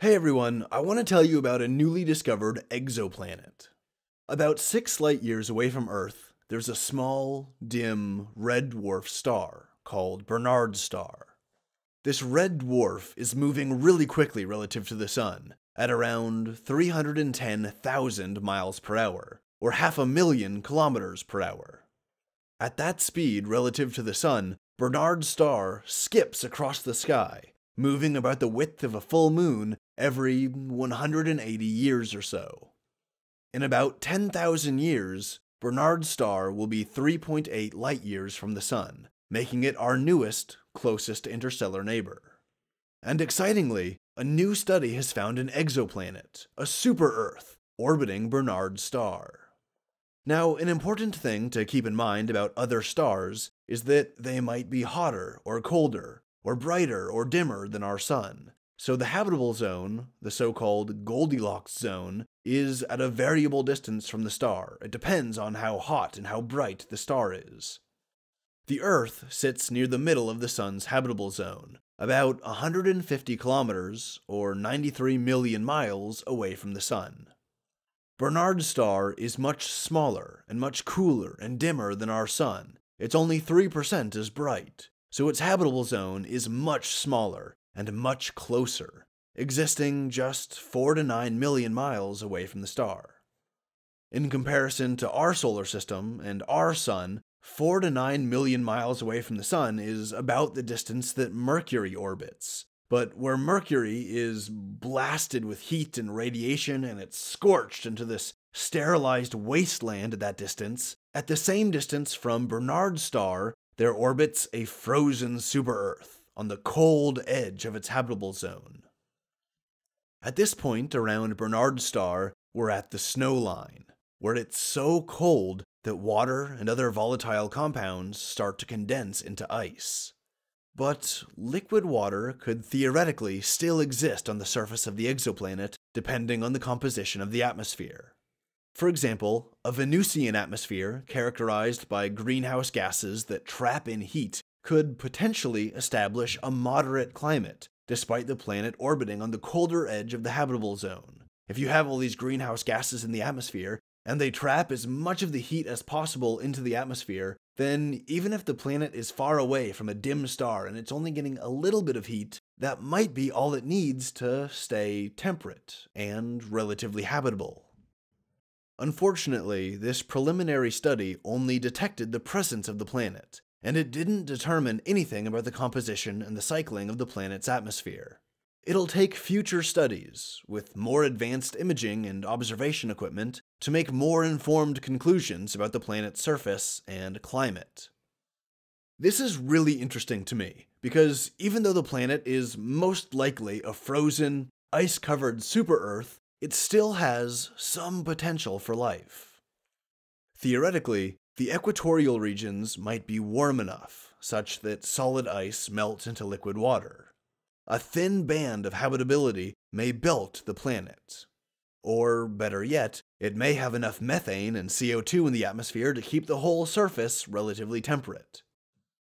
Hey everyone, I want to tell you about a newly discovered exoplanet. About 6 light years away from Earth, there's a small, dim, red dwarf star called Barnard's star. This red dwarf is moving really quickly relative to the Sun, at around 310,000 miles per hour, or 500,000 kilometers per hour. At that speed relative to the Sun, Barnard's star skips across the sky, moving about the width of a full moon every 180 years or so. In about 10,000 years, Barnard's star will be 3.8 light years from the Sun, making it our newest, closest interstellar neighbor. And excitingly, a new study has found an exoplanet, a super-Earth, orbiting Barnard's star. Now, an important thing to keep in mind about other stars is that they might be hotter or colder, or brighter or dimmer than our Sun. So the habitable zone, the so-called Goldilocks zone, is at a variable distance from the star. It depends on how hot and how bright the star is. The Earth sits near the middle of the Sun's habitable zone, about 150 kilometers, or 93 million miles, away from the Sun. Barnard's star is much smaller and much cooler and dimmer than our Sun. It's only 3% as bright, so its habitable zone is much smaller and much closer, existing just 4 to 9 million miles away from the star. In comparison to our solar system and our Sun, 4 to 9 million miles away from the Sun is about the distance that Mercury orbits. But where Mercury is blasted with heat and radiation and it's scorched into this sterilized wasteland at that distance, at the same distance from Barnard's star, there orbits a frozen super-Earth on the cold edge of its habitable zone. At this point around Barnard's star, we're at the snow line, where it's so cold that water and other volatile compounds start to condense into ice. But liquid water could theoretically still exist on the surface of the exoplanet, depending on the composition of the atmosphere. For example, a Venusian atmosphere characterized by greenhouse gases that trap in heat could potentially establish a moderate climate, despite the planet orbiting on the colder edge of the habitable zone. If you have all these greenhouse gases in the atmosphere, and they trap as much of the heat as possible into the atmosphere, then even if the planet is far away from a dim star and it's only getting a little bit of heat, that might be all it needs to stay temperate and relatively habitable. Unfortunately, this preliminary study only detected the presence of the planet, and it didn't determine anything about the composition and the cycling of the planet's atmosphere. It'll take future studies, with more advanced imaging and observation equipment, to make more informed conclusions about the planet's surface and climate. This is really interesting to me, because even though the planet is most likely a frozen, ice-covered super-Earth, it still has some potential for life. Theoretically, the equatorial regions might be warm enough, such that solid ice melts into liquid water. A thin band of habitability may belt the planet. Or, better yet, it may have enough methane and CO2 in the atmosphere to keep the whole surface relatively temperate.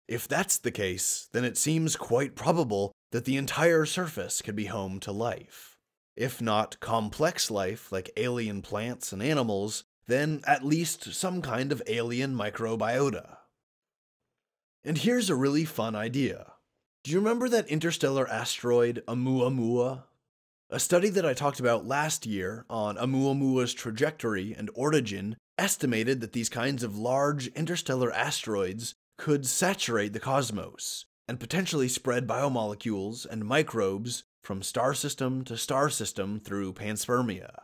If that's the case, then it seems quite probable that the entire surface could be home to life. If not complex life like alien plants and animals, then at least some kind of alien microbiota. And here's a really fun idea. Do you remember that interstellar asteroid Oumuamua? A study that I talked about last year on Oumuamua's trajectory and origin estimated that these kinds of large interstellar asteroids could saturate the cosmos and potentially spread biomolecules and microbes from star system to star system through panspermia.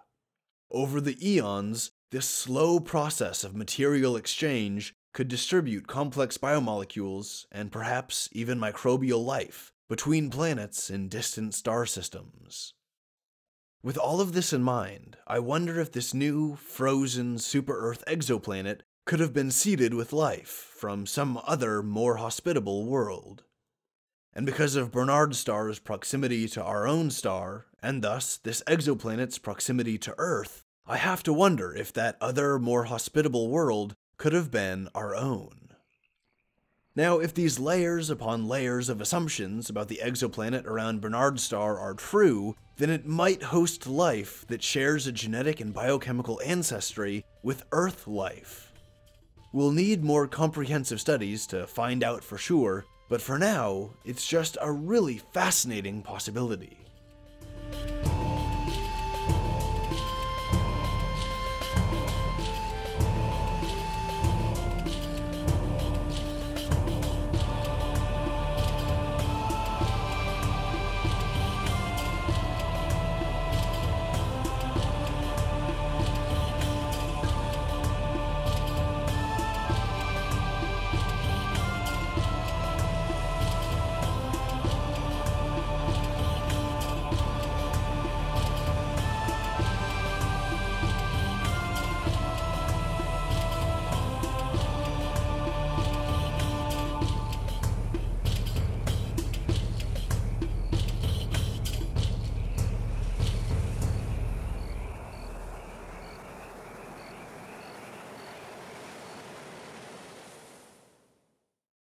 Over the eons, this slow process of material exchange could distribute complex biomolecules and perhaps even microbial life between planets in distant star systems. With all of this in mind, I wonder if this new, frozen super-Earth exoplanet could have been seeded with life from some other, more hospitable world. And because of Barnard's star's proximity to our own star, and thus this exoplanet's proximity to Earth, I have to wonder if that other, more hospitable world could have been our own. Now, if these layers upon layers of assumptions about the exoplanet around Barnard's star are true, then it might host life that shares a genetic and biochemical ancestry with Earth life. We'll need more comprehensive studies to find out for sure, but for now, it's just a really fascinating possibility.